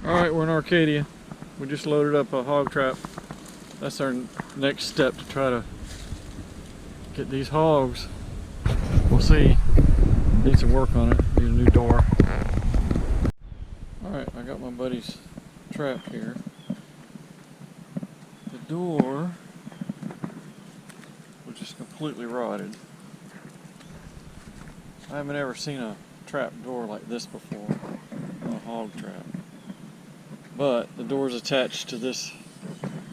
Alright, we're in Arcadia. We just loaded up a hog trap. That's our next step to try to get these hogs. We'll see. Need some work on it. Need a new door. Alright, I got my buddy's trap here. The door was just completely rotted. I haven't ever seen a trap door like this before on a hog trap. But the door is attached to this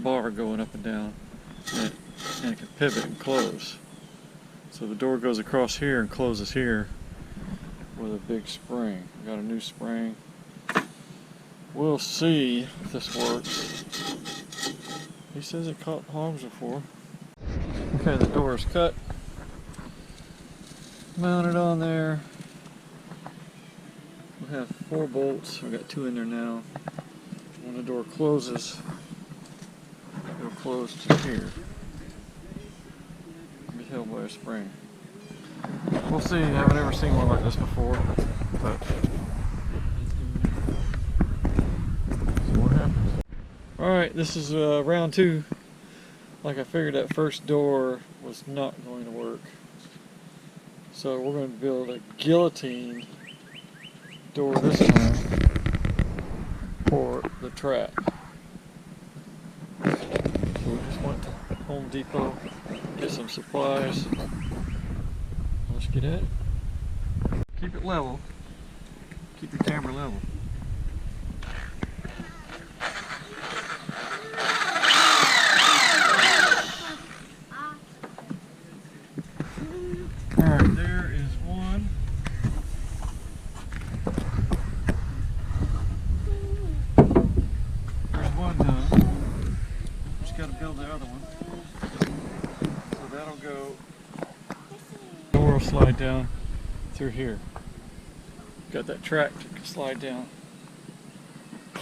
bar going up and down, and it can pivot and close. So the door goes across here and closes here with a big spring. We got a new spring. We'll see if this works. He says it caught hogs before. Okay, the door is cut. Mounted on there. We have 4 bolts. I've got 2 in there now. When the door closes, it'll close to here. Be held by a spring. We'll see. I haven't ever seen one like this before. But see what happens. Alright, this is round 2. Like I figured, that first door was not going to work. So we're going to build a guillotine door this time for the trap. So we just went to Home Depot, get some supplies. Let's get at it. Keep it level. Keep your camera level. Alright, there is one. There's one done. Just got to build the other one. So that'll go. The door will slide down through here. Got that track to slide down.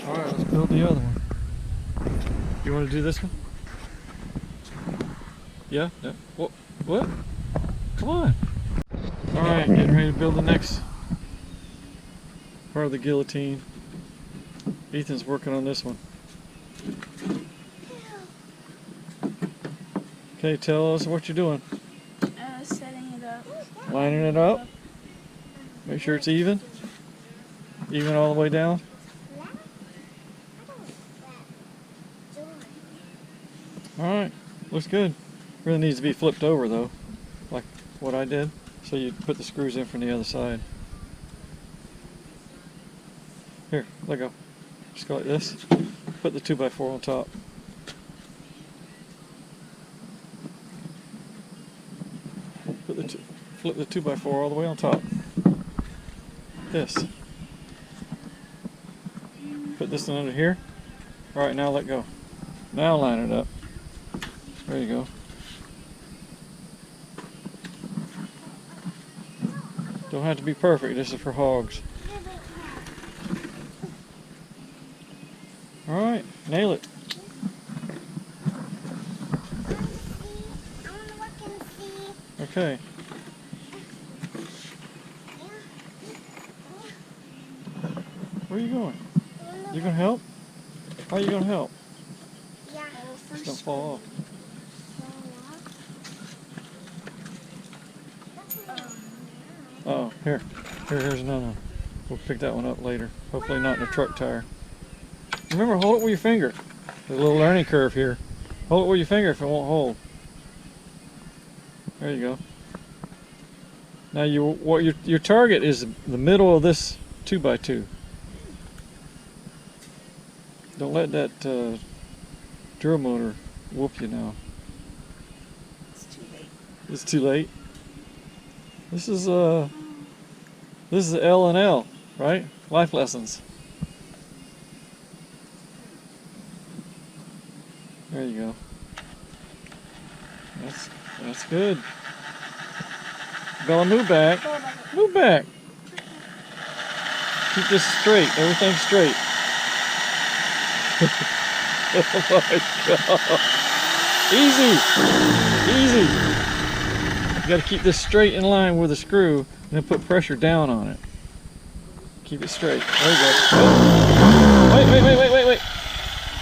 Alright, let's build the other one. You want to do this one? Yeah? No. What? Come on. Alright, getting ready to build the next part of the guillotine. Ethan's working on this one. Okay, tell us what you're doing. Setting it up. Lining it up. Make sure it's even. Even all the way down. Alright, looks good. Really needs to be flipped over though, like what I did. So you put the screws in from the other side. Here, let go. Just go like this. Put the 2x4 on top. Flip the 2x4 all the way on top. This. Put this one under here. Alright, now let go. Now line it up. There you go. Don't have to be perfect, this is for hogs. Alright, nail it. Okay. Where are you going? You gonna help? How are you gonna help? Yeah. It's gonna fall off. Oh, here's another one. We'll pick that one up later. Hopefully not in a truck tire. Remember, hold it with your finger. There's a little learning curve here. Hold it with your finger if it won't hold. There you go. Now your target is the middle of this 2x2. Don't let that drill motor whoop you now. It's too late. It's too late. This is L&L, right? Life lessons. There you go. That's good. Bella, move back. Move back. Keep this straight. Everything's straight. Oh my God. Easy. You got to keep this straight in line with a screw and then put pressure down on it. Keep it straight. There you go. Oh. Wait.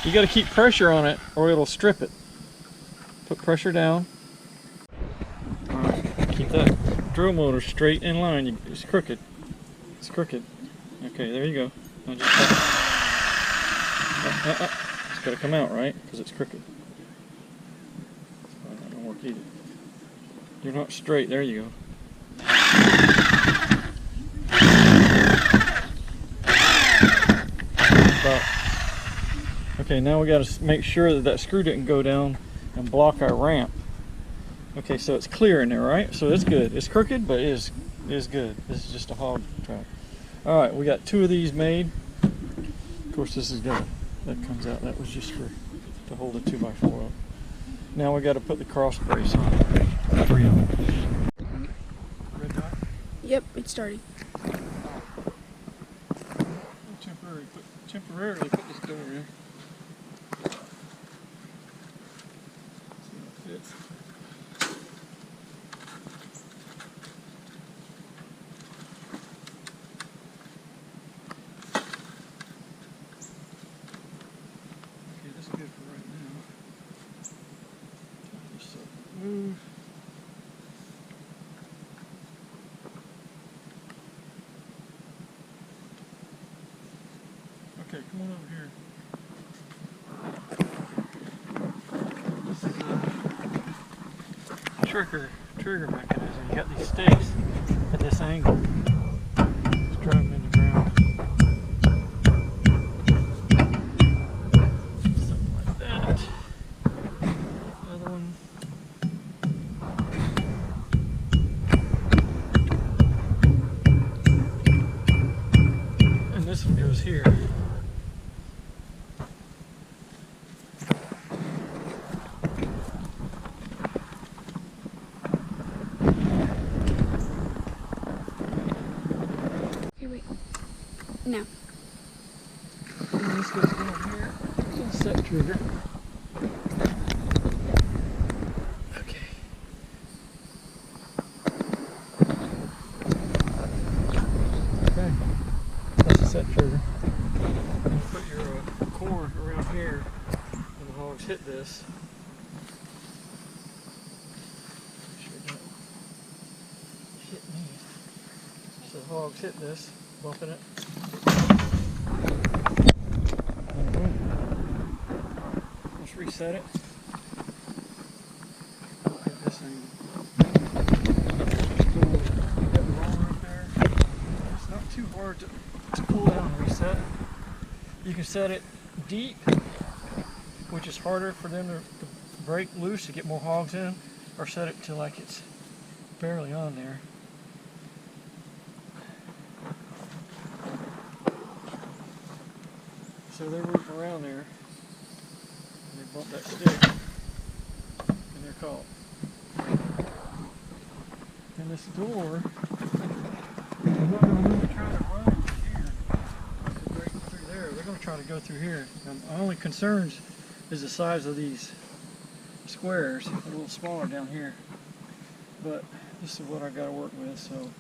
You got to keep pressure on it or it'll strip it. Put pressure down. Alright, keep that drill motor straight in line. It's crooked. It's crooked. Okay, there you go. Now just it's got to come out, right? Because it's crooked. It's probably not going to work either. You're not straight. There you go. Okay, now we got to make sure that that screw didn't go down and block our ramp. Okay, so it's clear in there, right? So it's good. It's crooked, but it is good. This is just a hog trap. All right, we got 2 of these made. Of course, this is good. That comes out. That was just to hold a 2x4 up. Now we got to put the cross brace on. 3 of them. Red dot? Yep, it's starting. Temporarily put this door in. See how it fits. Okay, this is good for right now. Just move. Okay, come on over here. This is a trigger mechanism. You got these stakes at this angle. Just drive them in the ground. Something like that. Other one. And this one goes here. No. And this goes down here. Little set trigger. Okay. Okay. That's a set trigger. You put your cord around here and the hogs hit this. Make sure it don't hit me. So the hogs hit this, bumping it. Let's reset it. Hit this thing. Got the roller up there. It's not too hard to pull down and reset. You can set it deep, which is harder for them to break loose to get more hogs in, or set it to like it's barely on there. So they're rooting around there, and they bump that stick, and they're caught. And this door, they're not going to really try to run here to break through there. They're going to try to go through here. Now, my only concerns is the size of these squares. They're a little smaller down here, but this is what I got to work with. So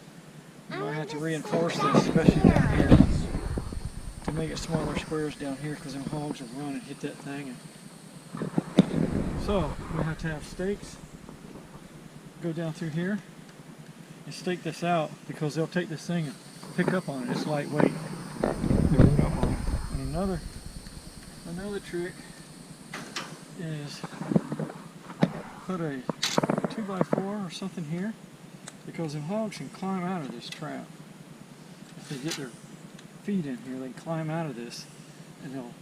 I might have to reinforce this, especially down here, to make it smaller squares down here, because them hogs will run and hit that thing. So we have to have stakes go down through here and stake this out, because they'll take this thing and pick up on it. It's lightweight. They'll pick up on it. And another trick is put a 2x4 or something here, because them hogs can climb out of this trap. If they get their feet in here, they can climb out of this, and they'll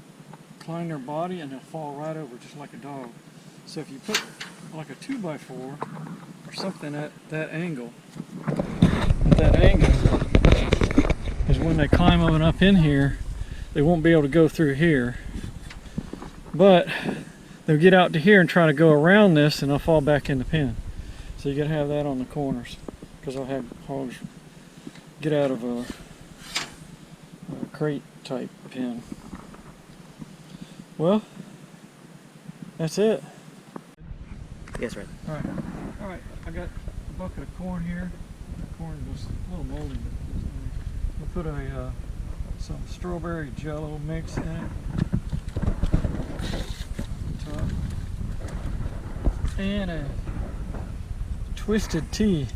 climb their body and they'll fall right over just like a dog. So if you put like a 2x4 or something at that angle, is when they climb up in here, they won't be able to go through here, but they'll get out to here and try to go around this, and they'll fall back in the pen. So you gotta have that on the corners, because I'll have hogs get out of a crate type pen. Well, that's it. Yes, right. Alright, I got a bucket of corn here. The corn was a little moldy, but we'll put some strawberry jello mix in it. top. And a twisted tea.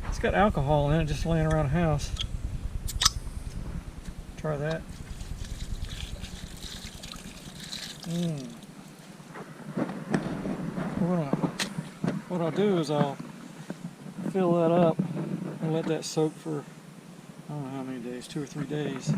It's got alcohol in it, just laying around the house. Try that. What I'll do is I'll fill that up and let that soak for I don't know how many days, 2 or 3 days.